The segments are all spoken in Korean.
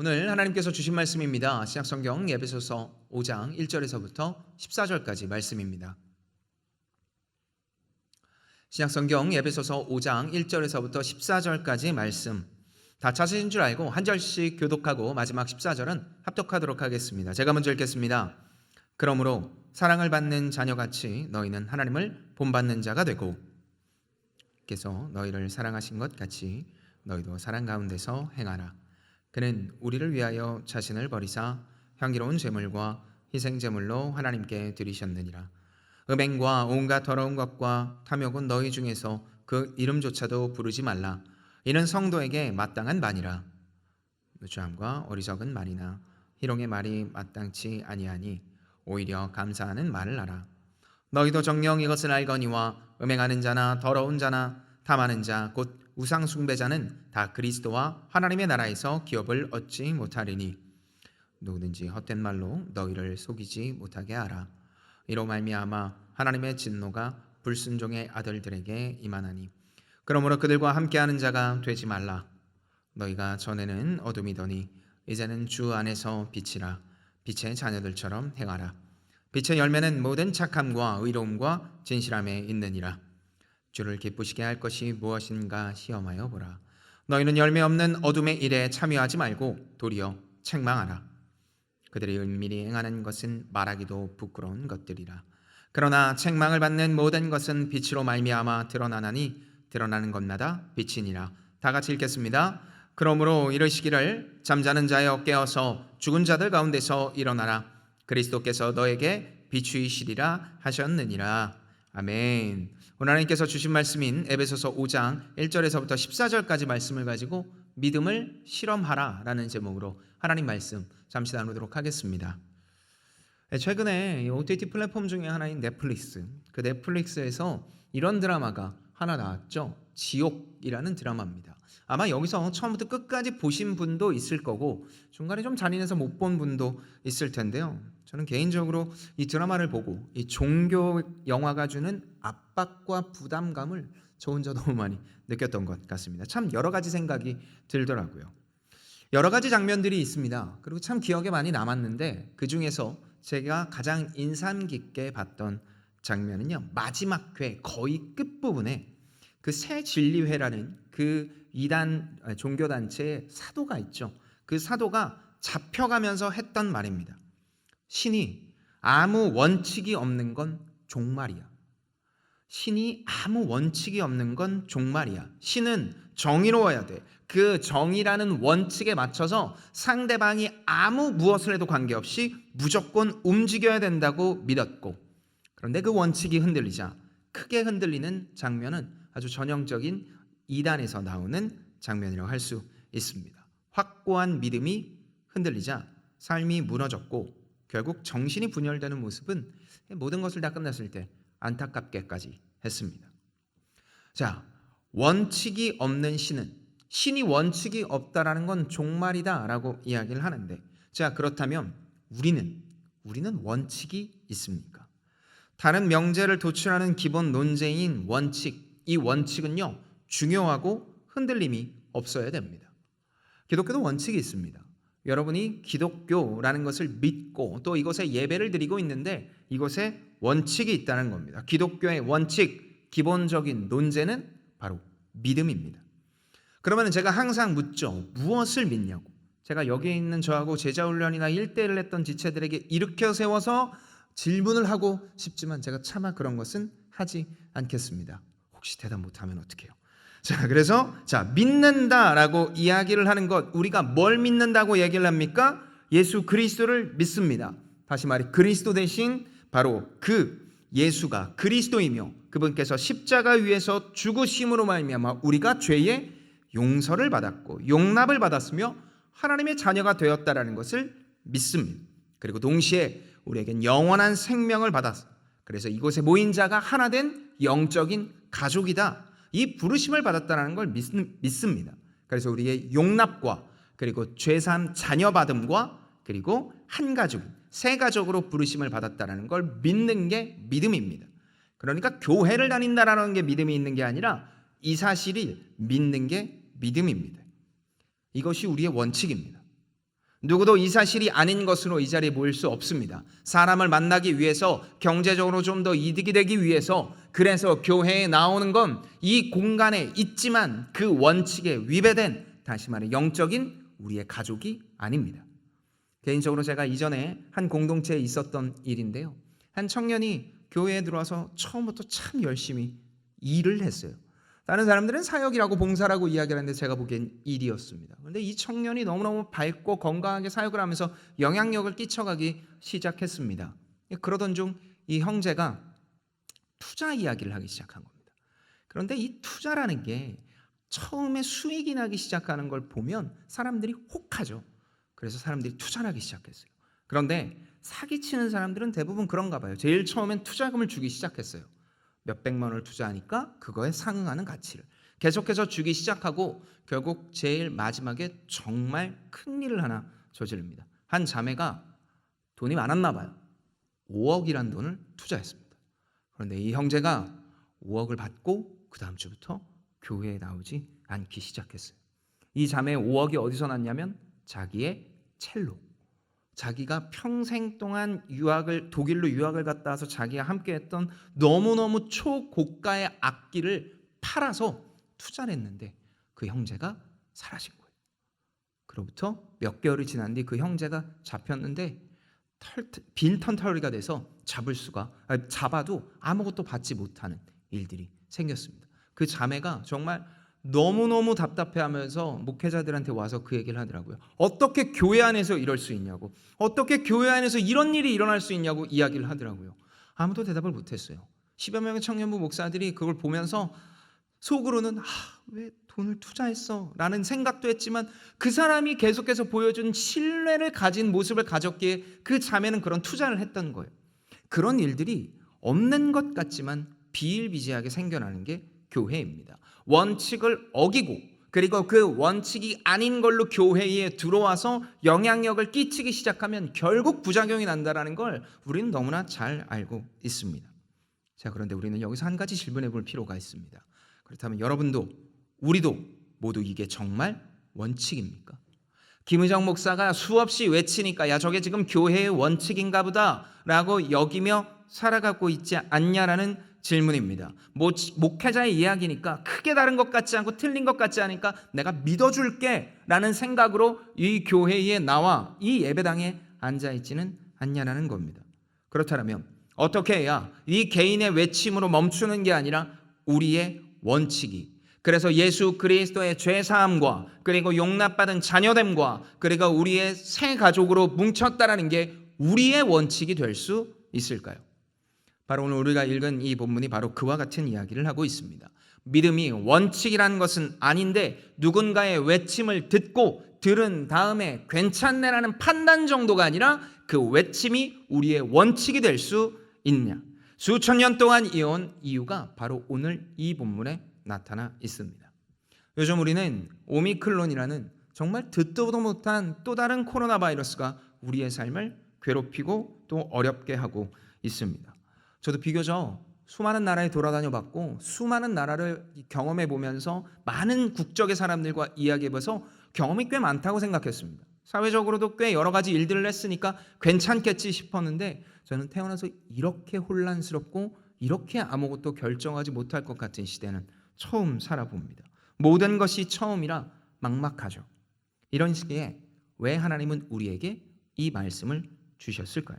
오늘 하나님께서 주신 말씀입니다. 신약성경 에베소서 5장 1절에서부터 14절까지 말씀입니다. 신약성경 에베소서 5장 1절에서부터 14절까지 말씀 다 찾으신 줄 알고 한 절씩 교독하고 마지막 14절은 합독하도록 하겠습니다. 제가 먼저 읽겠습니다. 그러므로 사랑을 받는 자녀같이 너희는 하나님을 본받는 자가 되고 께서 너희를 사랑하신 것 같이 너희도 사랑 가운데서 행하라. 그는 우리를 위하여 자신을 버리사 향기로운 제물과 희생 제물로 하나님께 드리셨느니라. 음행과 온갖 더러운 것과 탐욕은 너희 중에서 그 이름조차도 부르지 말라. 이는 성도에게 마땅한 말이라. 누추함과 어리석은 말이나 희롱의 말이 마땅치 아니하니 오히려 감사하는 말을 하라. 너희도 정녕 이것을 알거니와 음행하는 자나 더러운 자나 탐하는 자 곧 우상 숭배자는 다 그리스도와 하나님의 나라에서 기업을 얻지 못하리니 누구든지 헛된 말로 너희를 속이지 못하게 하라. 이로 말미암아 하나님의 진노가 불순종의 아들들에게 임하나니 그러므로 그들과 함께하는 자가 되지 말라. 너희가 전에는 어둠이더니 이제는 주 안에서 빛이라. 빛의 자녀들처럼 행하라. 빛의 열매는 모든 착함과 의로움과 진실함에 있느니라. 주를 기쁘시게 할 것이 무엇인가 시험하여 보라. 너희는 열매 없는 어둠의 일에 참여하지 말고 도리어 책망하라. 그들이 은밀히 행하는 것은 말하기도 부끄러운 것들이라. 그러나 책망을 받는 모든 것은 빛으로 말미암아 드러나나니 드러나는 것마다 빛이니라. 다 같이 읽겠습니다. 그러므로 이르시기를 잠자는 자여 깨어서 죽은 자들 가운데서 일어나라. 그리스도께서 너에게 비추이시리라 하셨느니라. 아멘. 오늘 하나님께서 주신 말씀인 에베소서 5장 1절에서부터 14절까지 말씀을 가지고 믿음을 실험하라 라는 제목으로 하나님 말씀 잠시 나누도록 하겠습니다. 최근에 OTT 플랫폼 중에 하나인 넷플릭스, 그 넷플릭스에서 이런 드라마가 하나 나왔죠. 지옥이라는 드라마입니다. 아마 여기서 처음부터 끝까지 보신 분도 있을 거고 중간에 좀 잔인해서 못 본 분도 있을 텐데요. 저는 개인적으로 이 드라마를 보고 이 종교 영화가 주는 압박과 부담감을 저 혼자 너무 많이 느꼈던 것 같습니다. 참 여러 가지 생각이 들더라고요. 여러 가지 장면들이 있습니다. 그리고 참 기억에 많이 남았는데 그중에서 제가 가장 인상 깊게 봤던 장면은요, 마지막 회 거의 끝부분에 그 새 진리회라는 그 이단 종교단체의 사도가 있죠. 그 사도가 잡혀가면서 했던 말입니다. 신이 아무 원칙이 없는 건 종말이야. 신이 아무 원칙이 없는 건 종말이야. 신은 정의로워야 돼. 그 정의라는 원칙에 맞춰서 상대방이 아무 무엇을 해도 관계없이 무조건 움직여야 된다고 믿었고, 그런데 그 원칙이 흔들리자 크게 흔들리는 장면은 아주 전형적인 이단에서 나오는 장면이라고 할 수 있습니다. 확고한 믿음이 흔들리자 삶이 무너졌고 결국 정신이 분열되는 모습은 모든 것을 다 끝났을 때 안타깝게까지 했습니다. 자, 원칙이 없는 신이 원칙이 없다라는 건 종말이다라고 이야기를 하는데, 자, 그렇다면 우리는 원칙이 있습니까? 다른 명제를 도출하는 기본 논제인 원칙, 이 원칙은요 중요하고 흔들림이 없어야 됩니다. 기독교도 원칙이 있습니다. 여러분이 기독교라는 것을 믿고 또 이것에 예배를 드리고 있는데 이것에 원칙이 있다는 겁니다. 기독교의 원칙, 기본적인 논제는 바로 믿음입니다. 그러면 제가 항상 묻죠. 무엇을 믿냐고. 제가 여기에 있는 저하고 제자훈련이나 1대1을 했던 지체들에게 일으켜 세워서 질문을 하고 싶지만 제가 차마 그런 것은 하지 않겠습니다. 혹시 대답 못하면 어떡해요? 자, 그래서 믿는다라고 이야기를 하는 것, 우리가 뭘 믿는다고 얘기를 합니까? 예수 그리스도를 믿습니다. 다시 말해 그리스도 대신 바로 그 예수가 그리스도이며 그분께서 십자가 위에서 죽으심으로 말미암아 우리가 죄의 용서를 받았고 용납을 받았으며 하나님의 자녀가 되었다라는 것을 믿습니다. 그리고 동시에 우리에겐 영원한 생명을 받았어. 그래서 이곳에 모인 자가 하나 된 영적인 가족이다. 이 부르심을 받았다는 걸 믿습니다. 그래서 우리의 용납과 그리고 죄사함 자녀받음과 그리고 한 가족, 새 가족으로 부르심을 받았다는 걸 믿는 게 믿음입니다. 그러니까 교회를 다닌다라는 게 믿음이 있는 게 아니라 이 사실을 믿는 게 믿음입니다. 이것이 우리의 원칙입니다. 누구도 이 사실이 아닌 것으로 이 자리에 모일 수 없습니다. 사람을 만나기 위해서, 경제적으로 좀 더 이득이 되기 위해서, 그래서 교회에 나오는 건 이 공간에 있지만 그 원칙에 위배된, 다시 말해 영적인 우리의 가족이 아닙니다. 개인적으로 제가 이전에 한 공동체에 있었던 일인데요, 한 청년이 교회에 들어와서 처음부터 참 열심히 일을 했어요. 다른 사람들은 사역이라고, 봉사라고 이야기를 하는데 제가 보기엔 일이었습니다. 그런데 이 청년이 너무너무 밝고 건강하게 사역을 하면서 영향력을 끼쳐가기 시작했습니다. 그러던 중 이 형제가 투자 이야기를 하기 시작한 겁니다. 그런데 이 투자라는 게 처음에 수익이 나기 시작하는 걸 보면 사람들이 혹하죠. 그래서 사람들이 투자를 하기 시작했어요. 그런데 사기치는 사람들은 대부분 그런가 봐요. 제일 처음엔 투자금을 주기 시작했어요. 몇백만 원을 투자하니까 그거에 상응하는 가치를 계속해서 주기 시작하고 결국 제일 마지막에 정말 큰 일을 하나 저지릅니다. 한 자매가 돈이 많았나 봐요. 5억이란 돈을 투자했습니다. 그런데 이 형제가 5억을 받고 그 다음 주부터 교회에 나오지 않기 시작했어요. 이 자매의 5억이 어디서 났냐면 자기의 첼로, 자기가 평생 동안 독일로 유학을 갔다 와서 자기가 함께했던 너무너무 초고가의 악기를 팔아서 투자를 했는데 그 형제가 사라진 거예요. 그로부터 몇 개월이 지난 뒤 그 형제가 잡혔는데 빈털터리가 돼서 잡아도 아무것도 받지 못하는 일들이 생겼습니다. 그 자매가 정말 너무너무 답답해하면서 목회자들한테 와서 그 얘기를 하더라고요. 어떻게 교회 안에서 이럴 수 있냐고, 어떻게 교회 안에서 이런 일이 일어날 수 있냐고 이야기를 하더라고요. 아무도 대답을 못했어요. 10여 명의 청년부 목사들이 그걸 보면서 속으로는 왜 돈을 투자했어? 라는 생각도 했지만 그 사람이 계속해서 보여준 신뢰를 가진 모습을 가졌기에 그 자매는 그런 투자를 했던 거예요. 그런 일들이 없는 것 같지만 비일비재하게 생겨나는 게 교회입니다. 원칙을 어기고 그리고 그 원칙이 아닌 걸로 교회에 들어와서 영향력을 끼치기 시작하면 결국 부작용이 난다는 걸 우리는 너무나 잘 알고 있습니다. 자, 그런데 우리는 여기서 한 가지 질문해 볼 필요가 있습니다. 그렇다면 여러분도 우리도 모두 이게 정말 원칙입니까? 김의정 목사가 수없이 외치니까 야 저게 지금 교회의 원칙인가 보다 라고 여기며 살아가고 있지 않냐라는 질문입니다. 목회자의 이야기니까 크게 다른 것 같지 않고 틀린 것 같지 않으니까 내가 믿어줄게 라는 생각으로 이 교회에 나와 이 예배당에 앉아있지는 않냐라는 겁니다. 그렇다면 어떻게 해야 이 개인의 외침으로 멈추는 게 아니라 우리의 원칙이, 그래서 예수 그리스도의 죄사함과 그리고 용납받은 자녀됨과 그리고 우리의 새 가족으로 뭉쳤다라는 게 우리의 원칙이 될 수 있을까요? 바로 오늘 우리가 읽은 이 본문이 바로 그와 같은 이야기를 하고 있습니다. 믿음이 원칙이라는 것은 아닌데 누군가의 외침을 듣고 들은 다음에 괜찮네라는 판단 정도가 아니라 그 외침이 우리의 원칙이 될 수 있냐. 수천 년 동안 이어온 이유가 바로 오늘 이 본문에 나타나 있습니다. 요즘 우리는 오미크론이라는 정말 듣도 못한 또 다른 코로나 바이러스가 우리의 삶을 괴롭히고 또 어렵게 하고 있습니다. 저도 비교적 수많은 나라에 돌아다녀 봤고 수많은 나라를 경험해 보면서 많은 국적의 사람들과 이야기해봐서 경험이 꽤 많다고 생각했습니다. 사회적으로도 꽤 여러 가지 일들을 했으니까 괜찮겠지 싶었는데 저는 태어나서 이렇게 혼란스럽고 이렇게 아무것도 결정하지 못할 것 같은 시대는 처음 살아봅니다. 모든 것이 처음이라 막막하죠. 이런 시기에 왜 하나님은 우리에게 이 말씀을 주셨을까요?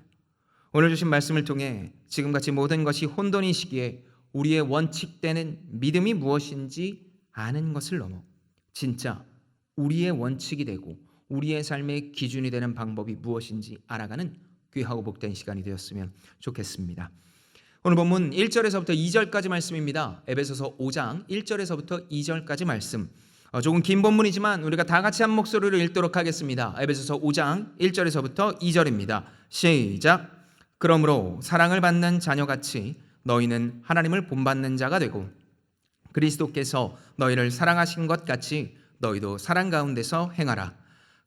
오늘 주신 말씀을 통해 지금같이 모든 것이 혼돈인 시기에 우리의 원칙되는 믿음이 무엇인지 아는 것을 넘어 진짜 우리의 원칙이 되고 우리의 삶의 기준이 되는 방법이 무엇인지 알아가는 귀하고 복된 시간이 되었으면 좋겠습니다. 오늘 본문 1절에서부터 2절까지 말씀입니다. 에베소서 5장 1절에서부터 2절까지 말씀. 조금 긴 본문이지만 우리가 다 같이 한 목소리로 읽도록 하겠습니다. 에베소서 5장 1절에서부터 2절입니다. 시작. 그러므로 사랑을 받는 자녀같이 너희는 하나님을 본받는 자가 되고 그리스도께서 너희를 사랑하신 것 같이 너희도 사랑 가운데서 행하라.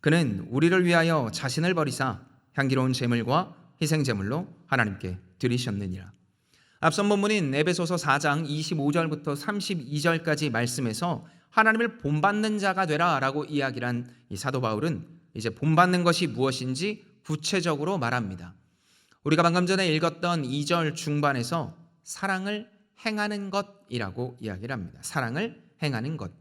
그는 우리를 위하여 자신을 버리사 향기로운 제물과 희생 제물로 하나님께 드리셨느니라. 앞선 본문인 에베소서 4장 25절부터 32절까지 말씀에서 하나님을 본받는 자가 되라 라고 이야기를 한 이 사도 바울은 이제 본받는 것이 무엇인지 구체적으로 말합니다. 우리가 방금 전에 읽었던 2절 중반에서 사랑을 행하는 것이라고 이야기를 합니다. 사랑을 행하는 것.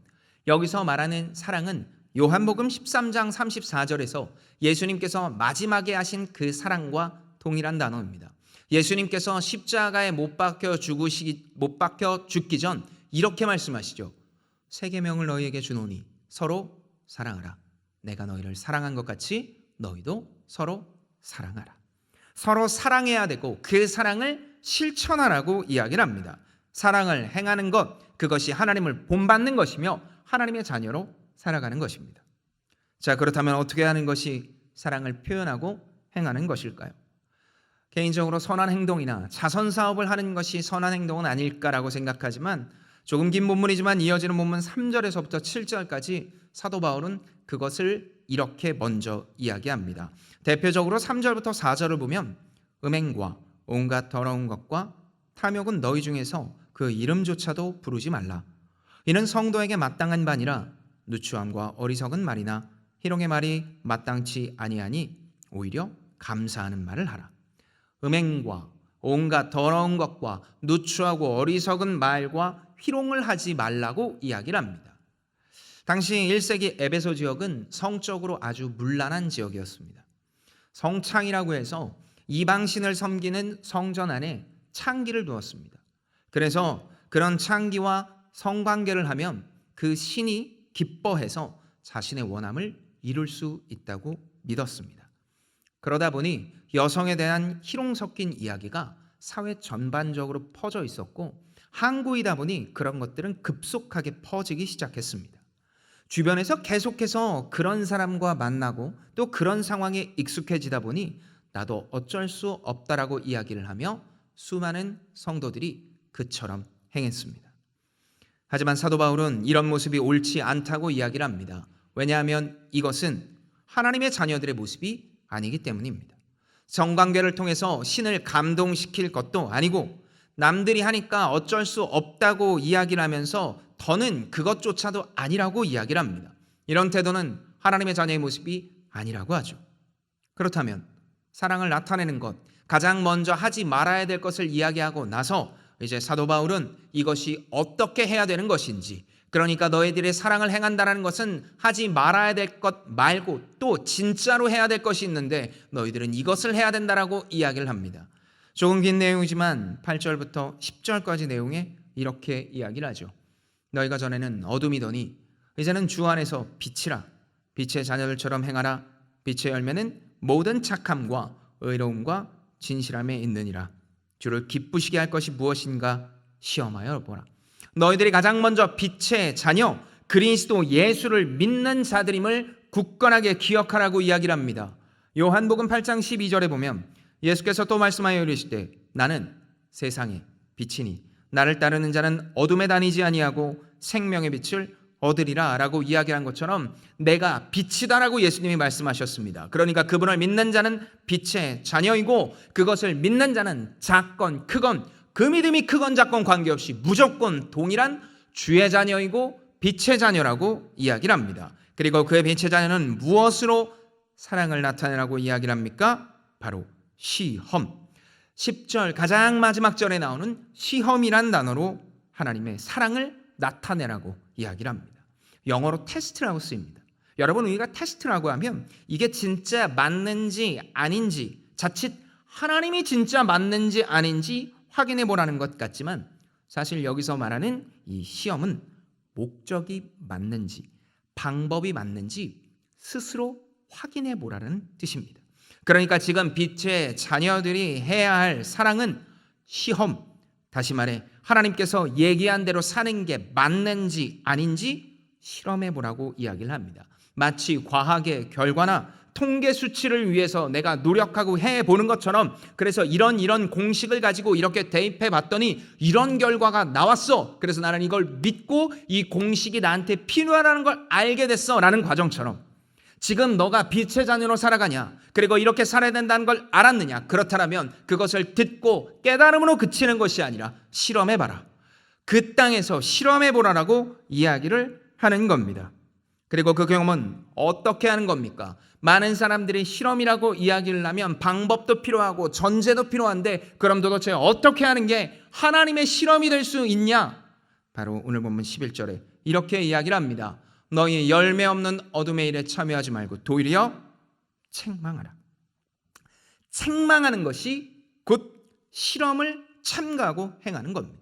여기서 말하는 사랑은 요한복음 13장 34절에서 예수님께서 마지막에 하신 그 사랑과 동일한 단어입니다. 예수님께서 십자가에 못 박혀 죽기 전 이렇게 말씀하시죠. 새 계명을 너희에게 주노니 서로 사랑하라. 내가 너희를 사랑한 것 같이 너희도 서로 사랑하라. 서로 사랑해야 되고 그 사랑을 실천하라고 이야기를 합니다. 사랑을 행하는 것, 그것이 하나님을 본받는 것이며 하나님의 자녀로 살아가는 것입니다. 자, 그렇다면 어떻게 하는 것이 사랑을 표현하고 행하는 것일까요? 개인적으로 선한 행동이나 자선 사업을 하는 것이 선한 행동은 아닐까라고 생각하지만 조금 긴 본문이지만 이어지는 본문 3절에서부터 7절까지 사도 바울은 그것을 이렇게 먼저 이야기합니다. 대표적으로 3절부터 4절을 보면 음행과 온갖 더러운 것과 탐욕은 너희 중에서 그 이름조차도 부르지 말라. 이는 성도에게 마땅한 바니라. 누추함과 어리석은 말이나 희롱의 말이 마땅치 아니하니 오히려 감사하는 말을 하라. 음행과 온갖 더러운 것과 누추하고 어리석은 말과 희롱을 하지 말라고 이야기를 합니다. 당시 1세기 에베소 지역은 성적으로 아주 문란한 지역이었습니다. 성창이라고 해서 이방신을 섬기는 성전 안에 창기를 두었습니다. 그래서 그런 창기와 성관계를 하면 그 신이 기뻐해서 자신의 원함을 이룰 수 있다고 믿었습니다. 그러다 보니 여성에 대한 희롱 섞인 이야기가 사회 전반적으로 퍼져 있었고 항구이다 보니 그런 것들은 급속하게 퍼지기 시작했습니다. 주변에서 계속해서 그런 사람과 만나고 또 그런 상황에 익숙해지다 보니 나도 어쩔 수 없다라고 이야기를 하며 수많은 성도들이 그처럼 행했습니다. 하지만 사도 바울은 이런 모습이 옳지 않다고 이야기를 합니다. 왜냐하면 이것은 하나님의 자녀들의 모습이 아니기 때문입니다. 성관계를 통해서 신을 감동시킬 것도 아니고 남들이 하니까 어쩔 수 없다고 이야기를 하면서 더는 그것조차도 아니라고 이야기를 합니다. 이런 태도는 하나님의 자녀의 모습이 아니라고 하죠. 그렇다면 사랑을 나타내는 것, 가장 먼저 하지 말아야 될 것을 이야기하고 나서 이제 사도 바울은 이것이 어떻게 해야 되는 것인지, 그러니까 너희들의 사랑을 행한다는 것은 하지 말아야 될 것 말고 또 진짜로 해야 될 것이 있는데 너희들은 이것을 해야 된다라고 이야기를 합니다. 조금 긴 내용이지만 8절부터 10절까지 내용에 이렇게 이야기를 하죠. 너희가 전에는 어둠이더니 이제는 주 안에서 빛이라. 빛의 자녀들처럼 행하라. 빛의 열매는 모든 착함과 의로움과 진실함에 있느니라. 주를 기쁘시게 할 것이 무엇인가 시험하여 보라. 너희들이 가장 먼저 빛의 자녀 그리스도 예수를 믿는 자들임을 굳건하게 기억하라고 이야기를 합니다. 요한복음 8장 12절에 보면 예수께서 또 말씀하여 이르시되 나는 세상의 빛이니 나를 따르는 자는 어둠에 다니지 아니하고 생명의 빛을 얻으리라 라고 이야기한 것처럼 내가 빛이다라고 예수님이 말씀하셨습니다. 그러니까 그분을 믿는 자는 빛의 자녀이고 그것을 믿는 자는 작건 크건 그 믿음이 크건 작건 관계없이 무조건 동일한 주의 자녀이고 빛의 자녀라고 이야기를 합니다. 그리고 그의 빛의 자녀는 무엇으로 사랑을 나타내라고 이야기를 합니까? 바로 시험. 10절 가장 마지막 절에 나오는 시험이란 단어로 하나님의 사랑을 나타내라고 이야기를 합니다. 영어로 테스트라고 쓰입니다. 여러분, 우리가 테스트라고 하면 이게 진짜 맞는지 아닌지 자칫 하나님이 진짜 맞는지 아닌지 확인해 보라는 것 같지만 사실 여기서 말하는 이 시험은 목적이 맞는지 방법이 맞는지 스스로 확인해 보라는 뜻입니다. 그러니까 지금 빛의 자녀들이 해야 할 사랑은 시험, 다시 말해 하나님께서 얘기한 대로 사는 게 맞는지 아닌지 실험해 보라고 이야기를 합니다. 마치 과학의 결과나 통계 수치를 위해서 내가 노력하고 해보는 것처럼 그래서 이런 공식을 가지고 이렇게 대입해 봤더니 이런 결과가 나왔어. 그래서 나는 이걸 믿고 이 공식이 나한테 필요하다는 걸 알게 됐어 라는 과정처럼 지금 너가 빛의 자녀로 살아가냐 그리고 이렇게 살아야 된다는 걸 알았느냐 그렇다면 그것을 듣고 깨달음으로 그치는 것이 아니라 실험해봐라. 그 땅에서 실험해보라라고 이야기를 하는 겁니다. 그리고 그 경험은 어떻게 하는 겁니까? 많은 사람들이 실험이라고 이야기를 하면 방법도 필요하고 전제도 필요한데 그럼 도대체 어떻게 하는 게 하나님의 실험이 될 수 있냐? 바로 오늘 본문 11절에 이렇게 이야기를 합니다. 너희 열매 없는 어둠의 일에 참여하지 말고 도리어 책망하라. 책망하는 것이 곧 실험을 참가하고 행하는 겁니다.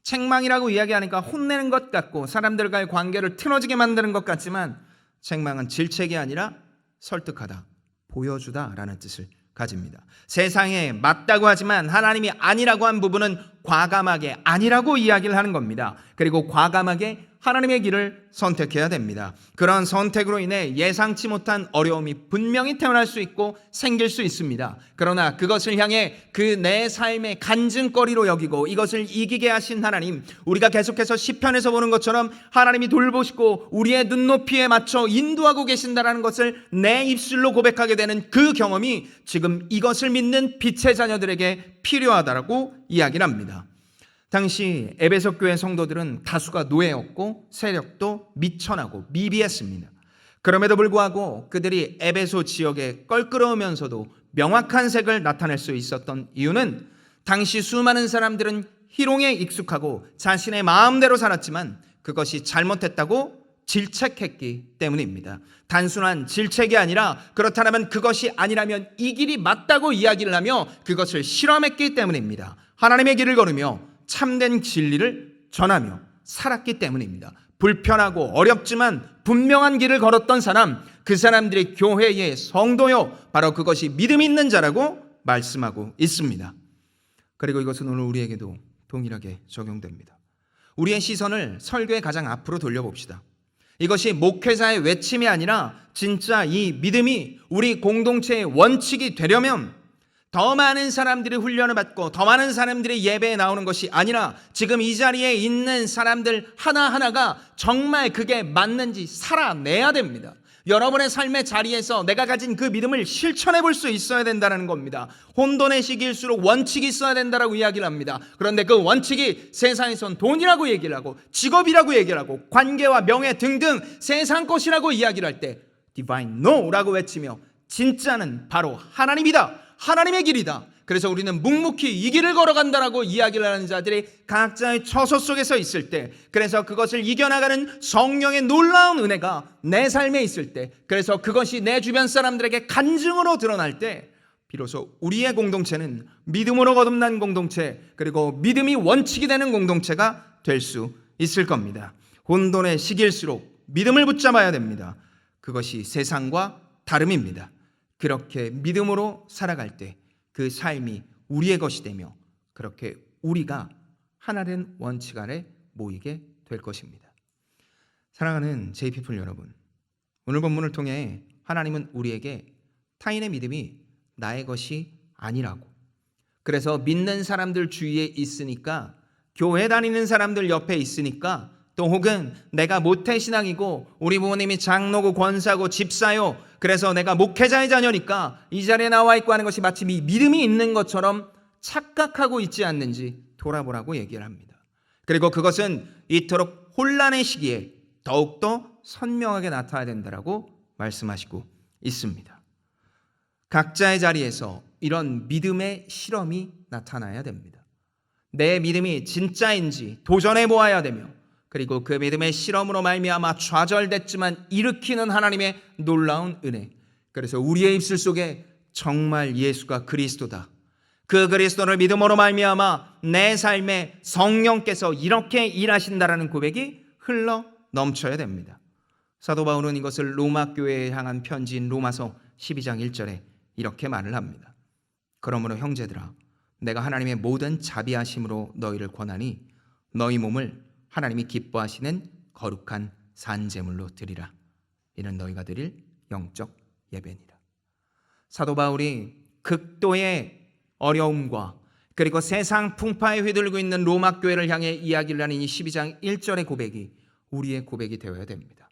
책망이라고 이야기하니까 혼내는 것 같고 사람들과의 관계를 틀어지게 만드는 것 같지만 책망은 질책이 아니라 설득하다, 보여주다라는 뜻을 가집니다. 세상에 맞다고 하지만 하나님이 아니라고 한 부분은 과감하게 아니라고 이야기를 하는 겁니다. 그리고 과감하게 하나님의 길을 선택해야 됩니다. 그런 선택으로 인해 예상치 못한 어려움이 분명히 태어날 수 있고 생길 수 있습니다. 그러나 그것을 향해 그 내 삶의 간증거리로 여기고 이것을 이기게 하신 하나님, 우리가 계속해서 시편에서 보는 것처럼 하나님이 돌보시고 우리의 눈높이에 맞춰 인도하고 계신다는 것을 내 입술로 고백하게 되는 그 경험이 지금 이것을 믿는 빛의 자녀들에게 필요하다라고 이야기를 합니다. 당시 에베소 교회 성도들은 다수가 노예였고 세력도 미천하고 미비했습니다. 그럼에도 불구하고 그들이 에베소 지역에 껄끄러우면서도 명확한 색을 나타낼 수 있었던 이유는 당시 수많은 사람들은 희롱에 익숙하고 자신의 마음대로 살았지만 그것이 잘못했다고 질책했기 때문입니다. 단순한 질책이 아니라 그렇다면 그것이 아니라면 이 길이 맞다고 이야기를 하며 그것을 실험했기 때문입니다. 하나님의 길을 걸으며 참된 진리를 전하며 살았기 때문입니다. 불편하고 어렵지만 분명한 길을 걸었던 사람, 그 사람들이 교회의 성도요, 바로 그것이 믿음 있는 자라고 말씀하고 있습니다. 그리고 이것은 오늘 우리에게도 동일하게 적용됩니다. 우리의 시선을 설교의 가장 앞으로 돌려봅시다. 이것이 목회자의 외침이 아니라 진짜 이 믿음이 우리 공동체의 원칙이 되려면 더 많은 사람들이 훈련을 받고 더 많은 사람들이 예배에 나오는 것이 아니라 지금 이 자리에 있는 사람들 하나하나가 정말 그게 맞는지 살아내야 됩니다. 여러분의 삶의 자리에서 내가 가진 그 믿음을 실천해 볼 수 있어야 된다는 겁니다. 혼돈의 시기일수록 원칙이 있어야 된다고 이야기를 합니다. 그런데 그 원칙이 세상에선 돈이라고 얘기를 하고 직업이라고 얘기를 하고 관계와 명예 등등 세상 것이라고 이야기를 할 때 Divine No라고 외치며 진짜는 바로 하나님이다. 하나님의 길이다. 그래서 우리는 묵묵히 이 길을 걸어간다라고 이야기를 하는 자들이 각자의 처소 속에서 있을 때, 그래서 그것을 이겨나가는 성령의 놀라운 은혜가 내 삶에 있을 때, 그래서 그것이 내 주변 사람들에게 간증으로 드러날 때 비로소 우리의 공동체는 믿음으로 거듭난 공동체, 그리고 믿음이 원칙이 되는 공동체가 될 수 있을 겁니다. 혼돈의 시기일수록 믿음을 붙잡아야 됩니다. 그것이 세상과 다름입니다. 그렇게 믿음으로 살아갈 때 그 삶이 우리의 것이 되며 그렇게 우리가 하나된 원칙 아래 모이게 될 것입니다. 사랑하는 JPP 여러분, 오늘 본문을 통해 하나님은 우리에게 타인의 믿음이 나의 것이 아니라고, 그래서 믿는 사람들 주위에 있으니까, 교회 다니는 사람들 옆에 있으니까, 또 혹은 내가 모태신앙이고 우리 부모님이 장로고 권사고 집사요, 그래서 내가 목회자의 자녀니까 이 자리에 나와 있고 하는 것이 마치 믿음이 있는 것처럼 착각하고 있지 않는지 돌아보라고 얘기를 합니다. 그리고 그것은 이토록 혼란의 시기에 더욱더 선명하게 나타나야 된다라고 말씀하시고 있습니다. 각자의 자리에서 이런 믿음의 실험이 나타나야 됩니다. 내 믿음이 진짜인지 도전해 보아야 되며, 그리고 그 믿음의 실험으로 말미암아 좌절됐지만 일으키는 하나님의 놀라운 은혜, 그래서 우리의 입술 속에 정말 예수가 그리스도다, 그 그리스도를 믿음으로 말미암아 내 삶에 성령께서 이렇게 일하신다라는 고백이 흘러 넘쳐야 됩니다. 사도 바울은 이것을 로마 교회에 향한 편지인 로마서 12장 1절에 이렇게 말을 합니다. 그러므로 형제들아, 내가 하나님의 모든 자비하심으로 너희를 권하니 너희 몸을 하나님이 기뻐하시는 거룩한 산제물로 드리라. 이는 너희가 드릴 영적 예배니라. 사도 바울이 극도의 어려움과 그리고 세상 풍파에 휘둘리고 있는 로마 교회를 향해 이야기를 하는 이 12장 1절의 고백이 우리의 고백이 되어야 됩니다.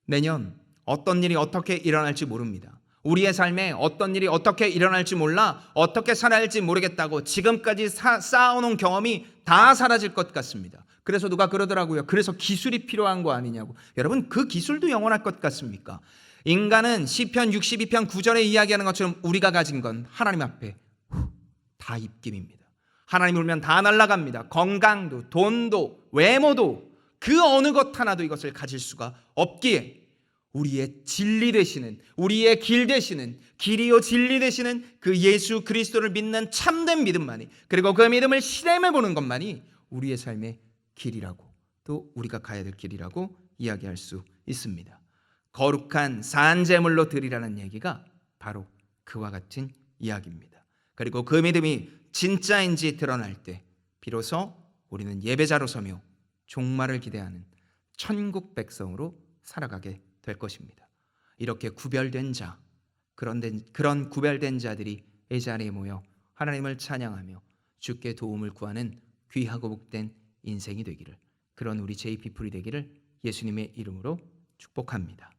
내년 어떤 일이 어떻게 일어날지 모릅니다. 우리의 삶에 어떤 일이 어떻게 일어날지 몰라 어떻게 살아야 할지 모르겠다고 지금까지 쌓아놓은 경험이 다 사라질 것 같습니다. 그래서 누가 그러더라고요. 그래서 기술이 필요한 거 아니냐고. 여러분, 그 기술도 영원할 것 같습니까? 인간은 시편 62편 9절에 이야기하는 것처럼 우리가 가진 건 하나님 앞에 다 입김입니다. 하나님 울면 다 날아갑니다. 건강도, 돈도, 외모도, 그 어느 것 하나도 이것을 가질 수가 없기에 우리의 진리 되시는, 우리의 길 되시는, 길이요 진리 되시는 그 예수 그리스도를 믿는 참된 믿음만이, 그리고 그 믿음을 실행해 보는 것만이 우리의 삶의 길이라고, 또 우리가 가야 될 길이라고 이야기할 수 있습니다. 거룩한 산제물로 드리라는 얘기가 바로 그와 같은 이야기입니다. 그리고 그 믿음이 진짜인지 드러날 때 비로소 우리는 예배자로 서며 종말을 기대하는 천국 백성으로 살아가게 될 것입니다. 이렇게 구별된 자, 그런 구별된 자들이 이 자리에 모여 하나님을 찬양하며 주께 도움을 구하는 귀하고 복된 인생이 되기를, 그런 우리 JP풀이 되기를 예수님의 이름으로 축복합니다.